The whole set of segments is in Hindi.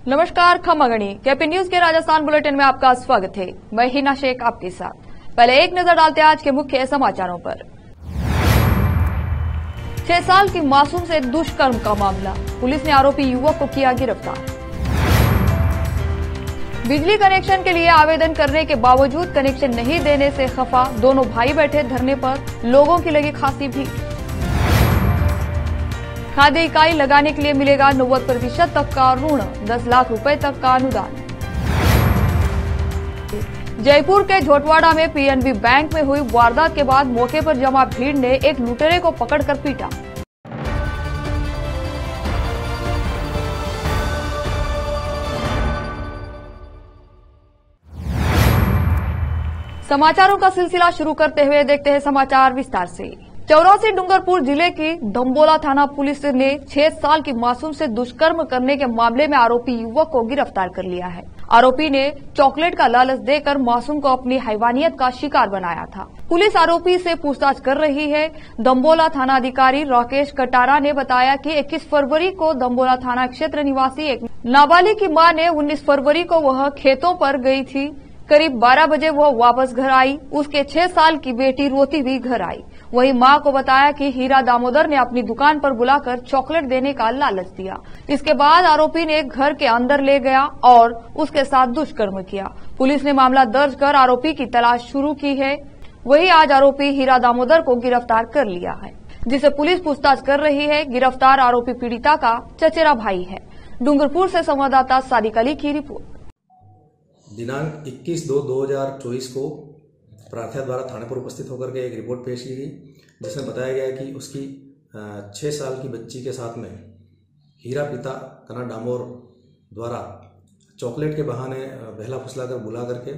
नमस्कार, खमागणी केपी न्यूज के राजस्थान बुलेटिन में आपका स्वागत है। मैं हिना शेख आपके साथ। पहले एक नजर डालते हैं आज के मुख्य समाचारों पर। 6 साल की मासूम से दुष्कर्म का मामला, पुलिस ने आरोपी युवक को किया गिरफ्तार। बिजली कनेक्शन के लिए आवेदन करने के बावजूद कनेक्शन नहीं देने से खफा दोनों भाई बैठे धरने पर, लोगों की लगी खासी भीड़। खाद्य इकाई लगाने के लिए मिलेगा 90% तक का ऋण, 10 लाख रुपए तक का अनुदान। जयपुर के झोटवाड़ा में पीएनबी बैंक में हुई वारदात के बाद मौके पर जमा भीड़ ने एक लुटेरे को पकड़कर पीटा। समाचारों का सिलसिला शुरू करते हुए देखते हैं समाचार विस्तार से। चौरासी डूंगरपुर जिले की धम्बोला थाना पुलिस ने 6 साल की मासूम से दुष्कर्म करने के मामले में आरोपी युवक को गिरफ्तार कर लिया है। आरोपी ने चॉकलेट का लालच देकर मासूम को अपनी हैवानियत का शिकार बनाया था। पुलिस आरोपी से पूछताछ कर रही है। धम्बोला थाना अधिकारी राकेश कटारा ने बताया कि 21 फरवरी को धम्बोला थाना क्षेत्र निवासी एक नाबालिग की मां ने 19 फरवरी को वह खेतों पर गई थी। करीब 12 बजे वह वापस घर आई। उसके 6 साल की बेटी रोती हुई घर आई। वहीं मां को बताया कि हीरा दामोदर ने अपनी दुकान पर बुलाकर चॉकलेट देने का लालच दिया। इसके बाद आरोपी ने घर के अंदर ले गया और उसके साथ दुष्कर्म किया। पुलिस ने मामला दर्ज कर आरोपी की तलाश शुरू की है। वहीं आज आरोपी हीरा दामोदर को गिरफ्तार कर लिया है, जिसे पुलिस पूछताछ कर रही है। गिरफ्तार आरोपी पीड़िता का चचेरा भाई है। डूंगरपुर से संवाददाता सादिक अली की रिपोर्ट। दिनांक 21/2/2024 को प्रार्थना द्वारा थाने पर उपस्थित होकर के एक रिपोर्ट पेश की गई, जिसमें बताया गया कि उसकी 6 साल की बच्ची के साथ में हीरा पिता कना डामोर द्वारा चॉकलेट के बहाने बहला फुसला कर बुला करके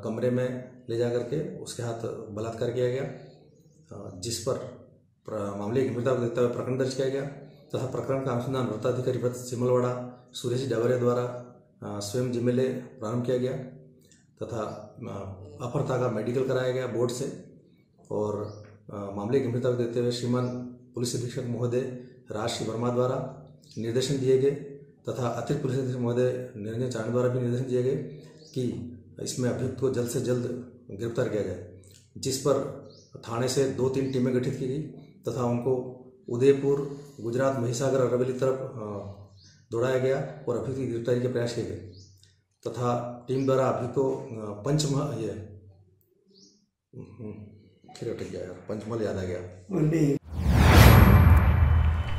कमरे में ले जा करके उसके हाथ बलात्कार किया गया, जिस पर मामले की गंभीरता को देखते हुए प्रकरण दर्ज किया गया तथा प्रकरण का अनुसंधान वृत्ताधिकारी व्रत सिमलवाड़ा सुरेश डावरे द्वारा स्वयं जिम्मेले प्रारंभ किया गया तथा अपहर्ता का मेडिकल कराया गया बोर्ड से। और मामले की गंभीरता को देखते हुए श्रीमान पुलिस अधीक्षक महोदय राजश्री वर्मा द्वारा निर्देशन दिए गए तथा अतिरिक्त पुलिस अधीक्षक महोदय निरंजन चारण द्वारा भी निर्देशन दिए गए कि इसमें अभियुक्त को जल्द से जल्द गिरफ्तार किया जाए, जिस पर थाने से 2-3 टीमें गठित की गई तथा उनको उदयपुर, गुजरात, महिसागर और अरवली तरफ दौड़ाया गया और अभियुक्त की गिरफ्तारी के प्रयास किए गए तथा टीम द्वारा अभियुक्त को पंचमहल याद आ गया।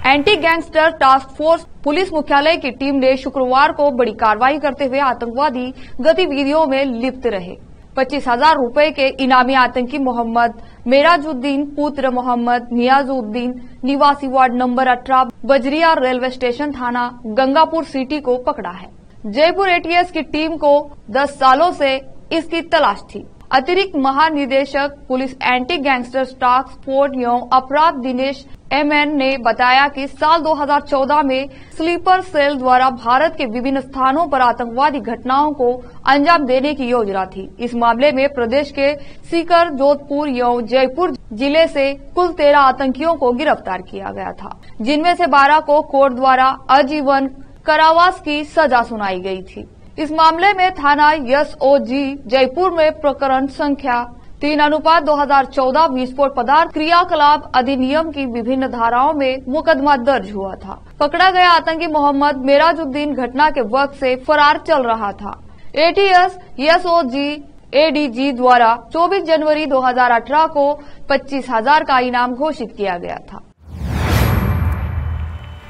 Anti gangster task force police मुख्यालय की टीम ने शुक्रवार को बड़ी कार्रवाई करते हुए आतंकवादी गतिविधियों में लिप्त रहे 25,000 रुपए के इनामी आतंकी मोहम्मद मेराजुद्दीन पुत्र मोहम्मद नियाजुद्दीन निवासी वार्ड नंबर 18 बजरिया रेलवे स्टेशन थाना गंगापुर सिटी को पकड़ा है। जयपुर एटीएस की टीम को 10 सालों से इसकी तलाश थी। अतिरिक्त महानिदेशक police anti gangster task force एवं अपराध दिनेश एमएन ने बताया कि साल 2014 में स्लीपर सेल द्वारा भारत के विभिन्न स्थानों पर आतंकवादी घटनाओं को अंजाम देने की योजना थी। इस मामले में प्रदेश के सीकर, जोधपुर एवं जयपुर जिले से कुल 13 आतंकियों को गिरफ्तार किया गया था, जिनमें से 12 को कोर्ट द्वारा आजीवन कारावास की सजा सुनाई गई थी। इस मामले में थाना एसओजी जयपुर में प्रकरण संख्या 3/2014 विस्फोट पदार्थ क्रियाकलाप अधिनियम की विभिन्न धाराओं में मुकदमा दर्ज हुआ था। पकड़ा गया आतंकी मोहम्मद मेराजुद्दीन घटना के वक्त से फरार चल रहा था। एटीएस एसओजी एडीजी द्वारा 24 जनवरी 2018 को 25,000 का इनाम घोषित किया गया था।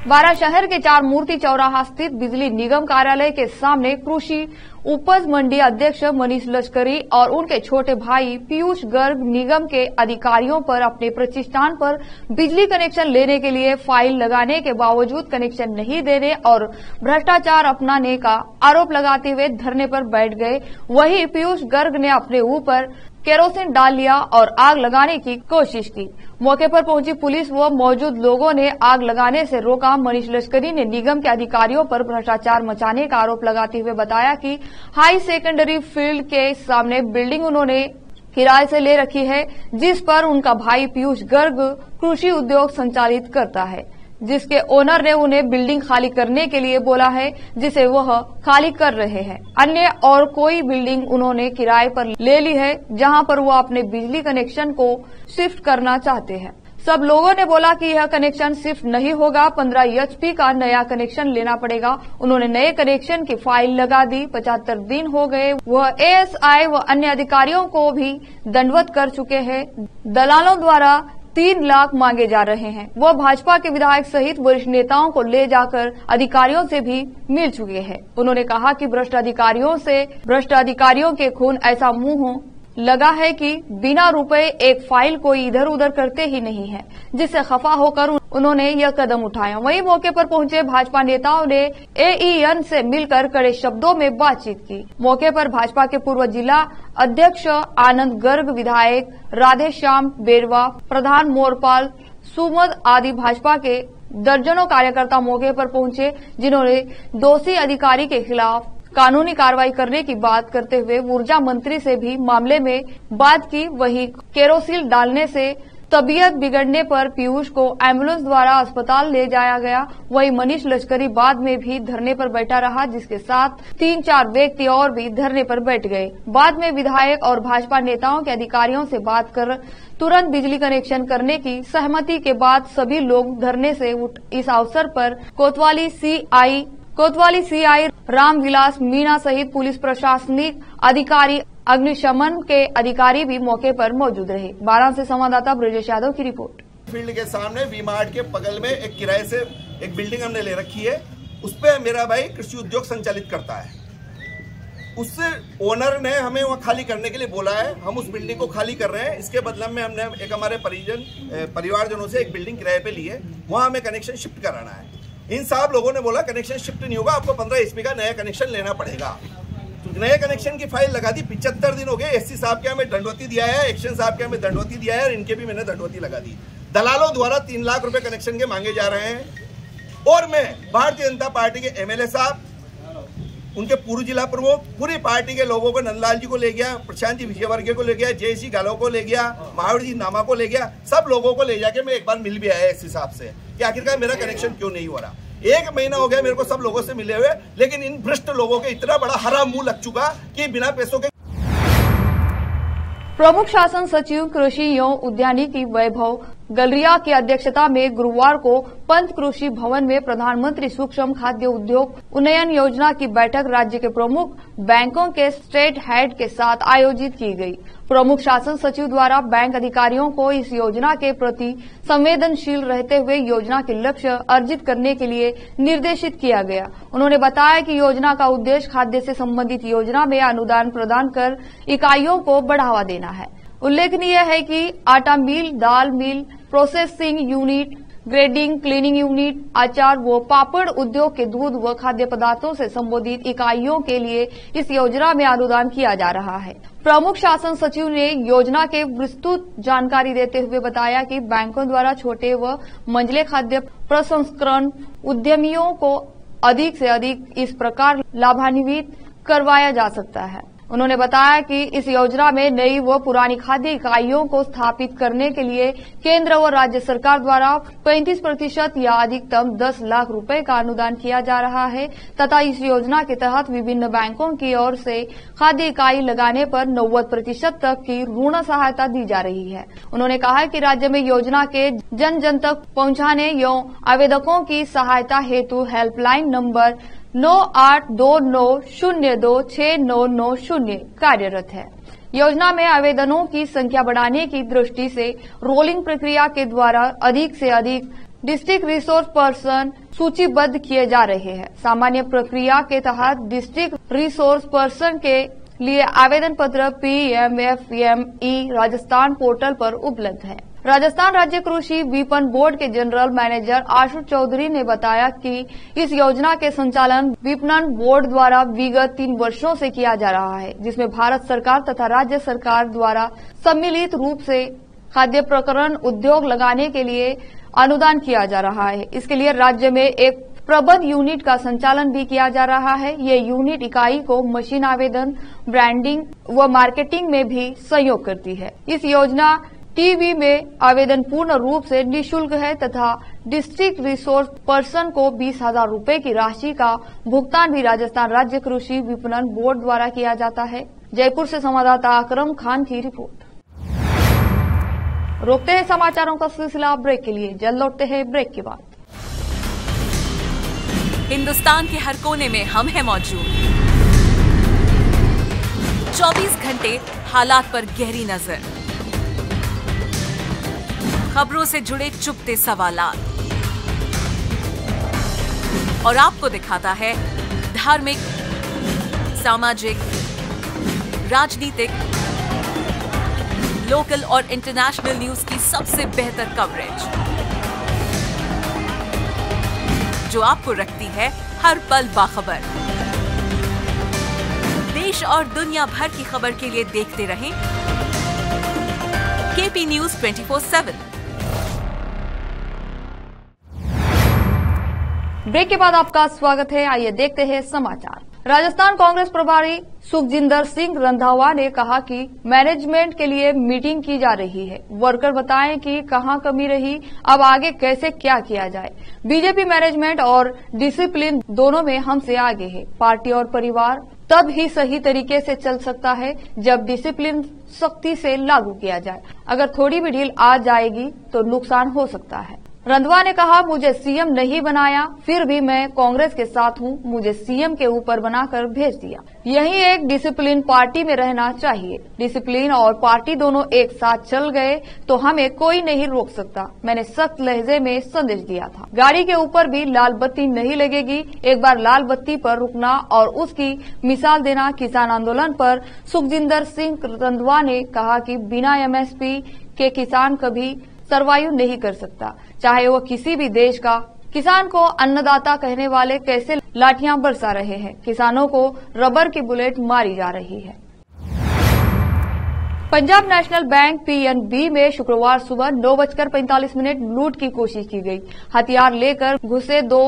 बारा शहर के 4 मूर्ति चौराहा स्थित बिजली निगम कार्यालय के सामने कृषि उपज मंडी अध्यक्ष मनीष लश्करी और उनके छोटे भाई पीयूष गर्ग निगम के अधिकारियों पर अपने प्रतिष्ठान पर बिजली कनेक्शन लेने के लिए फाइल लगाने के बावजूद कनेक्शन नहीं देने और भ्रष्टाचार अपनाने का आरोप लगाते हुए धरने पर बैठ गए। वहीं पीयूष गर्ग ने अपने ऊपर केरोसिन डाल लिया और आग लगाने की कोशिश की। मौके पर पहुंची पुलिस व मौजूद लोगों ने आग लगाने से रोका। मनीष लश्करी ने निगम के अधिकारियों पर भ्रष्टाचार मचाने का आरोप लगाते हुए बताया कि हाई सेकेंडरी फील्ड के सामने बिल्डिंग उन्होंने किराए से ले रखी है, जिस पर उनका भाई पीयूष गर्ग कृषि उद्योग संचालित करता है। जिसके ओनर ने उन्हें बिल्डिंग खाली करने के लिए बोला है, जिसे वह खाली कर रहे हैं। अन्य और कोई बिल्डिंग उन्होंने किराए पर ले ली है, जहां पर वो अपने बिजली कनेक्शन को शिफ्ट करना चाहते हैं। सब लोगों ने बोला कि यह कनेक्शन शिफ्ट नहीं होगा, 15 HP का नया कनेक्शन लेना पड़ेगा। उन्होंने नए कनेक्शन की फाइल लगा दी। 75 दिन हो गए। वह ASI व अन्य अधिकारियों को भी दंडवत कर चुके हैं। दलालों द्वारा 3 लाख मांगे जा रहे हैं। वह भाजपा के विधायक सहित वरिष्ठ नेताओं को ले जाकर अधिकारियों से भी मिल चुके हैं। उन्होंने कहा कि भ्रष्ट अधिकारियों के खून ऐसा मुंह लगा है कि बिना रुपए एक फाइल कोई इधर उधर करते ही नहीं है, जिससे खफा होकर उन्होंने यह कदम उठाया। वहीं मौके पर पहुंचे भाजपा नेताओं ने AEN से मिलकर कड़े शब्दों में बातचीत की। मौके पर भाजपा के पूर्व जिला अध्यक्ष आनंद गर्ग, विधायक राधेश्याम बेरवा, प्रधान मोरपाल सुमद आदि भाजपा के दर्जनों कार्यकर्ता मौके पर पहुंचे, जिन्होंने दोषी अधिकारी के खिलाफ कानूनी कार्रवाई करने की बात करते हुए ऊर्जा मंत्री से भी मामले में बात की। वहीं केरोसिन डालने से तबीयत बिगड़ने पर पीयूष को एम्बुलेंस द्वारा अस्पताल ले जाया गया। वहीं मनीष लश्करी बाद में भी धरने पर बैठा रहा, जिसके साथ 3-4 व्यक्ति और भी धरने पर बैठ गए। बाद में विधायक और भाजपा नेताओं के अधिकारियों से बात कर तुरंत बिजली कनेक्शन करने की सहमति के बाद सभी लोग धरने से उठ। इस अवसर पर कोतवाली CI रामविलास मीणा सहित पुलिस प्रशासनिक अधिकारी, अग्निशमन के अधिकारी भी मौके पर मौजूद रहे। वाराणसी से संवाददाता ब्रजेश यादव की रिपोर्ट। फील्ड के सामने V-Mart के बगल में एक किराए से एक बिल्डिंग हमने ले रखी है। उस पे मेरा भाई कृषि उद्योग संचालित करता है। उससे ओनर ने हमें वहाँ खाली करने के लिए बोला है। हम उस बिल्डिंग को खाली कर रहे हैं। इसके बदले में हमने एक हमारे परिवारजनों से एक बिल्डिंग किराए पे ली है। वहाँ हमें कनेक्शन शिफ्ट कराना है। इन सब लोगों ने बोला कनेक्शन शिफ्ट नहीं होगा, आपको 15 HP का नया कनेक्शन लेना पड़ेगा। तो नए कनेक्शन की फाइल लगा दी। 75 दिन हो गए। SC साहब के हमें दंडवती दिया है, एक्शन साहब के हमें दंडवती दिया है और इनके भी मैंने दंडवती लगा दी। दलालों द्वारा 3 लाख रुपए कनेक्शन के मांगे जा रहे हैं। और मैं भारतीय जनता पार्टी के MLA साहब, उनके पूर्व जिला प्रमुख, पूरी पार्टी के लोगों को, नंदलाल जी को ले गया, प्रशांत जी विजयवर्गीय को ले गया, JC गालो को ले गया, महावीर जी नामा को ले गया, सब लोगों को ले जाके मैं एक बार मिल भी आया SC साहब से कि आखिरकार मेरा कनेक्शन क्यों नहीं हो रहा। 1 महीना हो गया मेरे को सब लोगों से मिले हुए, लेकिन इन भ्रष्ट लोगों के इतना बड़ा हरा मुंह लग चुका कि बिना पैसों के। प्रमुख शासन सचिव कृषि एवं उद्यानिकी वैभव गलरिया की अध्यक्षता में गुरुवार को पंत कृषि भवन में प्रधानमंत्री सूक्ष्म खाद्य उद्योग उन्नयन योजना की बैठक राज्य के प्रमुख बैंकों के स्टेट हेड के साथ आयोजित की गई। प्रमुख शासन सचिव द्वारा बैंक अधिकारियों को इस योजना के प्रति संवेदनशील रहते हुए योजना के लक्ष्य अर्जित करने के लिए निर्देशित किया गया। उन्होंने बताया कि योजना का उद्देश्य खाद्य से संबंधित योजना में अनुदान प्रदान कर इकाइयों को बढ़ावा देना है। उल्लेखनीय है कि आटा मिल, दाल mill, processing unit, grading, cleaning unit, अचार व पापड़ उद्योग के दूध व खाद्य पदार्थों से संबंधित इकाइयों के लिए इस योजना में अनुदान किया जा रहा है। प्रमुख शासन सचिव ने योजना के विस्तृत जानकारी देते हुए बताया कि बैंकों द्वारा छोटे व मंझले खाद्य प्रसंस्करण उद्यमियों को अधिक से अधिक इस प्रकार लाभान्वित करवाया जा सकता है। उन्होंने बताया कि इस योजना में नई व पुरानी खाद्य इकाइयों को स्थापित करने के लिए केंद्र व राज्य सरकार द्वारा 35% या अधिकतम 10 लाख रुपए का अनुदान किया जा रहा है तथा इस योजना के तहत विभिन्न बैंकों की ओर से खाद्य इकाई लगाने पर 90% तक की ऋण सहायता दी जा रही है। उन्होंने कहा कि राज्य में योजना के जन जन तक पहुंचाने एवं आवेदकों की सहायता हेतु हेल्पलाइन नंबर 9829026990 कार्यरत है। योजना में आवेदनों की संख्या बढ़ाने की दृष्टि से रोलिंग प्रक्रिया के द्वारा अधिक से अधिक डिस्ट्रिक्ट रिसोर्स पर्सन सूचीबद्ध किए जा रहे हैं। सामान्य प्रक्रिया के तहत डिस्ट्रिक्ट रिसोर्स पर्सन के लिए आवेदन पत्र PMFME राजस्थान पोर्टल पर उपलब्ध है। राजस्थान राज्य कृषि विपणन बोर्ड के जनरल मैनेजर आशुष चौधरी ने बताया कि इस योजना के संचालन विपणन बोर्ड द्वारा विगत 3 वर्षों से किया जा रहा है, जिसमें भारत सरकार तथा राज्य सरकार द्वारा सम्मिलित रूप से खाद्य प्रकरण उद्योग लगाने के लिए अनुदान किया जा रहा है। इसके लिए राज्य में एक प्रबंध यूनिट का संचालन भी किया जा रहा है। ये यूनिट इकाई को मशीन आवेदन, ब्रांडिंग व मार्केटिंग में भी सहयोग करती है। इस योजना टीवी में आवेदन पूर्ण रूप से निःशुल्क है तथा डिस्ट्रिक्ट रिसोर्स पर्सन को 20,000 रूपये की राशि का भुगतान भी राजस्थान राज्य कृषि विपणन बोर्ड द्वारा किया जाता है। जयपुर से संवाददाता अकरम खान की रिपोर्ट। रोकते हैं समाचारों का सिलसिला ब्रेक के लिए, जल्द लौटते हैं ब्रेक के बाद। हिंदुस्तान के हर कोने में हम हैं मौजूद। 24 घंटे हालात पर गहरी नजर, खबरों से जुड़े चुपते सवालात और आपको दिखाता है धार्मिक, सामाजिक, राजनीतिक, लोकल और इंटरनेशनल न्यूज की सबसे बेहतर कवरेज जो आपको रखती है हर पल बाखबर। देश और दुनिया भर की खबर के लिए देखते रहें केपी न्यूज 24/7। ब्रेक के बाद आपका स्वागत है। आइए देखते हैं समाचार। राजस्थान कांग्रेस प्रभारी सुखजिंदर सिंह रंधावा ने कहा कि मैनेजमेंट के लिए मीटिंग की जा रही है। वर्कर बताएं कि कहां कमी रही, अब आगे कैसे क्या किया जाए। बीजेपी मैनेजमेंट और डिसिप्लिन दोनों में हमसे आगे है। पार्टी और परिवार तब ही सही तरीके से चल सकता है जब डिसिप्लिन सख्ती से लागू किया जाए। अगर थोड़ी भी ढील आ जाएगी तो नुकसान हो सकता है। रंधावा ने कहा, मुझे सीएम नहीं बनाया, फिर भी मैं कांग्रेस के साथ हूं। मुझे सीएम के ऊपर बनाकर भेज दिया। यही एक डिसिप्लिन पार्टी में रहना चाहिए। डिसिप्लिन और पार्टी दोनों एक साथ चल गए तो हमें कोई नहीं रोक सकता। मैंने सख्त लहजे में संदेश दिया था। गाड़ी के ऊपर भी लाल बत्ती नहीं लगेगी। एक बार लाल बत्ती पर रुकना और उसकी मिसाल देना। किसान आंदोलन पर सुखजिंदर सिंह रंधावा ने कहा कि बिना एमएसपी के किसान कभी सरवाइव नहीं कर सकता, चाहे वो किसी भी देश का। किसान को अन्नदाता कहने वाले कैसे लाठियां बरसा रहे हैं। किसानों को रबर की बुलेट मारी जा रही है। पंजाब नेशनल बैंक पीएनबी में शुक्रवार सुबह 9:45 लूट की कोशिश की गई। हथियार लेकर घुसे 2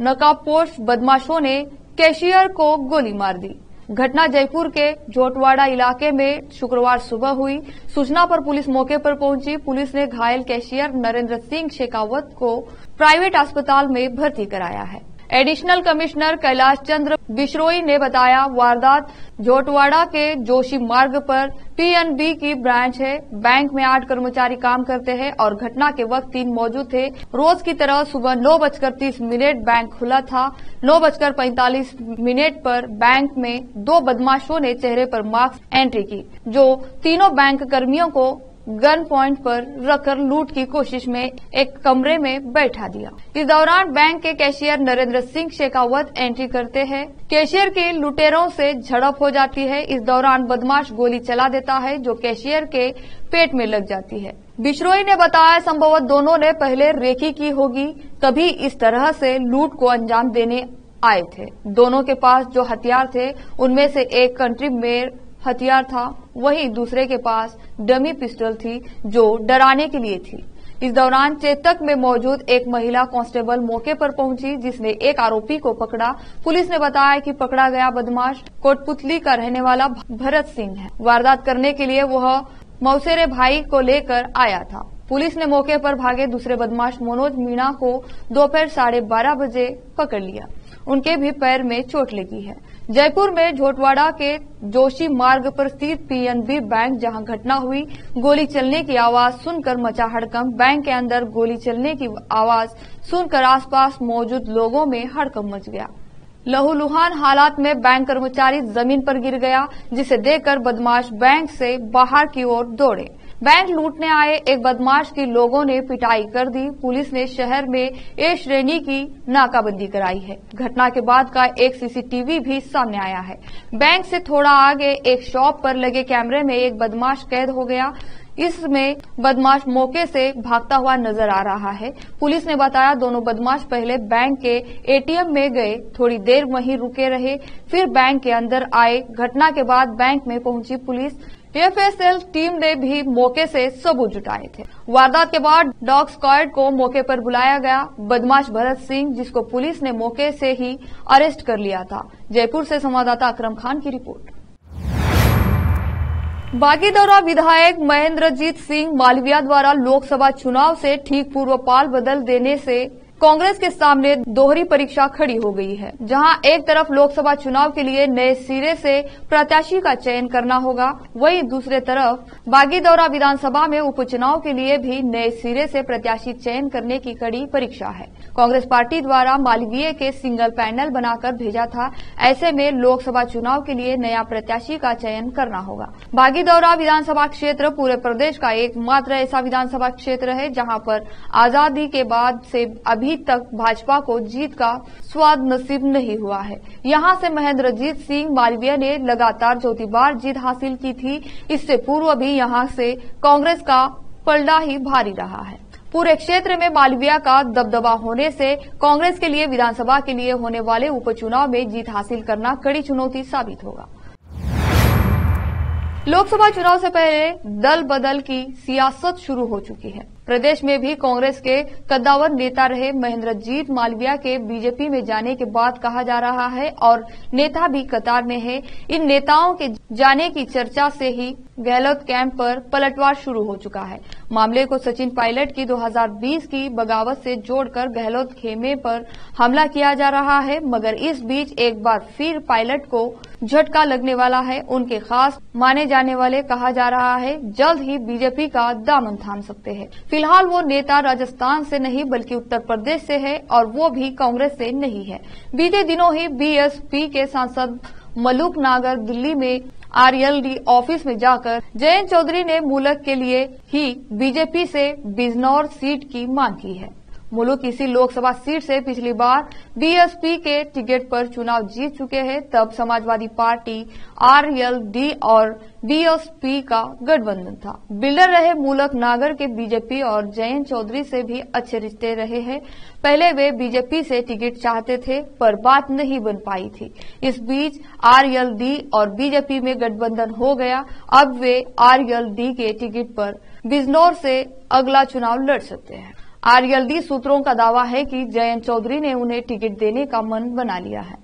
नकाबपोश बदमाशों ने कैशियर को गोली मार दी। घटना जयपुर के जोटवाड़ा इलाके में शुक्रवार सुबह हुई। सूचना पर पुलिस मौके पर पहुंची। पुलिस ने घायल कैशियर नरेंद्र सिंह शेखावत को प्राइवेट अस्पताल में भर्ती कराया है। एडिशनल कमिश्नर कैलाश चंद्र बिश्रोई ने बताया, वारदात जोटवाड़ा के जोशी मार्ग पर पीएनबी की ब्रांच है। बैंक में 8 कर्मचारी काम करते हैं और घटना के वक्त 3 मौजूद थे। रोज की तरह सुबह 9:30 बैंक खुला था। 9:45 पर बैंक में 2 बदमाशों ने चेहरे पर मास्क एंट्री की, जो तीनों बैंक कर्मियों को गन पॉइंट पर रखकर लूट की कोशिश में एक कमरे में बैठा दिया। इस दौरान बैंक के कैशियर नरेंद्र सिंह शेखावत एंट्री करते हैं। कैशियर की लुटेरों से झड़प हो जाती है। इस दौरान बदमाश गोली चला देता है जो कैशियर के पेट में लग जाती है। बिश्रोई ने बताया, संभवतः दोनों ने पहले रेकी की होगी, तभी इस तरह से लूट को अंजाम देने आए थे। दोनों के पास जो हथियार थे उनमें से एक कंट्री मेड हथियार था, वहीं दूसरे के पास डमी पिस्टल थी जो डराने के लिए थी। इस दौरान चेतक में मौजूद एक महिला कांस्टेबल मौके पर पहुंची, जिसने एक आरोपी को पकड़ा। पुलिस ने बताया कि पकड़ा गया बदमाश कोटपुतली का रहने वाला भरत सिंह है। वारदात करने के लिए वह मौसेरे भाई को लेकर आया था। पुलिस ने मौके पर भागे दूसरे बदमाश मनोज मीणा को दोपहर 12:30 बजे पकड़ लिया। उनके भी पैर में चोट लगी है। जयपुर में झोटवाड़ा के जोशी मार्ग पर स्थित पीएनबी बैंक जहां घटना हुई, गोली चलने की आवाज सुनकर मचा हड़कंप। बैंक के अंदर गोली चलने की आवाज सुनकर आसपास मौजूद लोगों में हड़कंप मच गया। लहूलुहान हालात में बैंक कर्मचारी जमीन पर गिर गया, जिसे देखकर बदमाश बैंक से बाहर की ओर दौड़े। बैंक लूटने आए एक बदमाश की लोगों ने पिटाई कर दी। पुलिस ने शहर में ए श्रेणी की नाकाबंदी कराई है। घटना के बाद का एक सीसीटीवी भी सामने आया है। बैंक से थोड़ा आगे एक शॉप पर लगे कैमरे में एक बदमाश कैद हो गया। इसमें बदमाश मौके से भागता हुआ नजर आ रहा है। पुलिस ने बताया, दोनों बदमाश पहले बैंक के एटीएम में गए, थोड़ी देर वहीं रुके रहे, फिर बैंक के अंदर आए। घटना के बाद बैंक में पहुंची पुलिस एफएसएल टीम ने भी मौके से सबूत जुटाए थे। वारदात के बाद डॉग स्क्वाड को मौके पर बुलाया गया। बदमाश भरत सिंह, जिसको पुलिस ने मौके से ही अरेस्ट कर लिया था। जयपुर से संवाददाता अकरम खान की रिपोर्ट। बागीदौरा विधायक महेंद्रजीत सिंह मालविया द्वारा लोकसभा चुनाव से ठीक पूर्व पाल बदल देने से कांग्रेस के सामने दोहरी परीक्षा खड़ी हो गई है, जहां एक तरफ लोकसभा चुनाव के लिए नए सिरे से प्रत्याशी का चयन करना होगा, वहीं दूसरे तरफ बागीदौरा विधानसभा में उपचुनाव के लिए भी नए सिरे से प्रत्याशी चयन करने की कड़ी परीक्षा है। कांग्रेस पार्टी द्वारा मालवीय के सिंगल पैनल बनाकर भेजा था, ऐसे में लोकसभा चुनाव के लिए नया प्रत्याशी का चयन करना होगा। बागीदौरा विधानसभा क्षेत्र पूरे प्रदेश का एकमात्र ऐसा विधानसभा क्षेत्र है जहां पर आजादी के बाद से अभी तक भाजपा को जीत का स्वाद नसीब नहीं हुआ है। यहां से महेंद्रजीत सिंह मालवीय ने लगातार चौथी बार जीत हासिल की थी। इससे पूर्व भी यहां से कांग्रेस का पलड़ा ही भारी रहा है। पूरे क्षेत्र में मालवीय का दबदबा होने से कांग्रेस के लिए विधानसभा के लिए होने वाले उपचुनाव में जीत हासिल करना कड़ी चुनौती साबित होगा। लोकसभा चुनाव से पहले दल बदल की सियासत शुरू हो चुकी है। प्रदेश में भी कांग्रेस के कद्दावर नेता रहे महेंद्रजीत मालवीय के बीजेपी में जाने के बाद कहा जा रहा है और नेता भी कतार में है। इन नेताओं के जाने की चर्चा से ही गहलोत कैंप पर पलटवार शुरू हो चुका है। मामले को सचिन पायलट की 2020 की बगावत से जोड़कर गहलोत खेमे पर हमला किया जा रहा है, मगर इस बीच एक बार फिर पायलट को झटका लगने वाला है। उनके खास माने जाने वाले कहा जा रहा है जल्द ही बीजेपी का दामन थाम सकते हैं। फिलहाल वो नेता राजस्थान से नहीं बल्कि उत्तर प्रदेश से है और वो भी कांग्रेस से नहीं है। बीते दिनों ही बीएसपी के सांसद मलूक नागर दिल्ली में आरएलडी ऑफिस में जाकर जयंत चौधरी ने मुल्क के लिए ही बीजेपी से बिजनौर सीट की मांग की है। मुल्क इसी लोकसभा सीट से पिछली बार बीएसपी के टिकट पर चुनाव जीत चुके हैं। तब समाजवादी पार्टी, आरएलडी और बीएसपी का गठबंधन था। बिल्डर रहे मुल्क नागर के बीजेपी और जयंत चौधरी से भी अच्छे रिश्ते रहे हैं। पहले वे बीजेपी से टिकट चाहते थे पर बात नहीं बन पाई थी। इस बीच आरएलडी और बीजेपी में गठबंधन हो गया। अब वे आरएलडी के टिकट पर बिजनौर से अगला चुनाव लड़ सकते हैं। आरएलडी सूत्रों का दावा है कि जयंत चौधरी ने उन्हें टिकट देने का मन बना लिया है।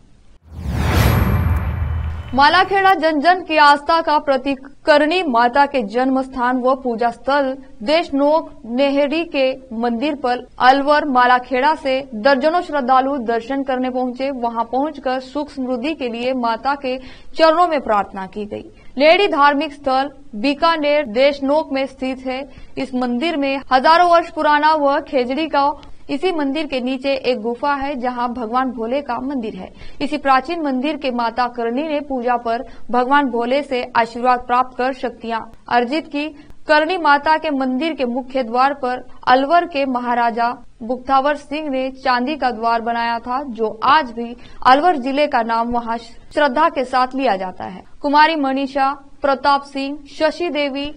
मालाखेड़ा जन जन की आस्था का प्रतीक करणी माता के जन्म स्थान व पूजा स्थल देशनोक नेहरी के मंदिर पर अलवर मालाखेड़ा से दर्जनों श्रद्धालु दर्शन करने पहुंचे। वहां पहुंचकर सुख समृद्धि के लिए माता के चरणों में प्रार्थना की गई। लेडी धार्मिक स्थल बीकानेर देशनोक में स्थित है। इस मंदिर में हजारों वर्ष पुराना व खेजड़ी का इसी मंदिर के नीचे एक गुफा है जहां भगवान भोले का मंदिर है। इसी प्राचीन मंदिर के माता करणी ने पूजा पर भगवान भोले से आशीर्वाद प्राप्त कर शक्तियां अर्जित की। करणी माता के मंदिर के मुख्य द्वार पर अलवर के महाराजा बुख्तावर सिंह ने चांदी का द्वार बनाया था, जो आज भी अलवर जिले का नाम वहां श्रद्धा के साथ लिया जाता है। कुमारी मनीषा, प्रताप सिंह, शशि देवी,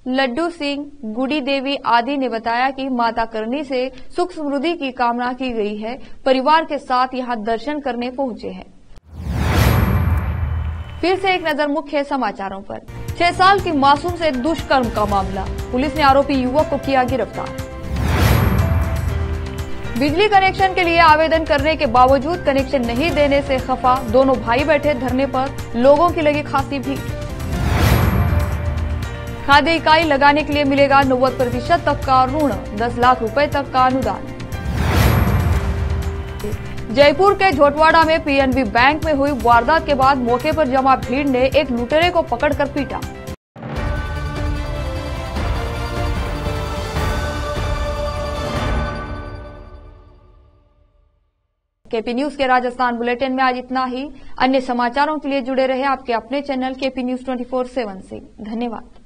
लड्डू सिंह, गुडी देवी आदि ने बताया कि माता करणी से सुख समृद्धि की कामना की गई है। परिवार के साथ यहां दर्शन करने पहुंचे हैं। फिर से एक नजर मुख्य समाचारों पर। 6 साल की मासूम से दुष्कर्म का मामला, पुलिस ने आरोपी युवक को किया गिरफ्तार। बिजली कनेक्शन के लिए आवेदन करने के बावजूद कनेक्शन नहीं देने से खफा दोनों भाई बैठे धरने पर, लोगों की लगी खासी भीड़। खाद्य इकाई लगाने के लिए मिलेगा 90% तक का ऋण, 10 लाख रुपए तक का अनुदान। जयपुर के झोटवाड़ा में पीएनबी बैंक में हुई वारदात के बाद मौके पर जमा भीड़ ने एक लुटेरे को पकड़कर पीटा। केपी न्यूज के राजस्थान बुलेटिन में आज इतना ही। अन्य समाचारों के लिए जुड़े रहे आपके अपने चैनल केपी न्यूज 24/7 से। धन्यवाद।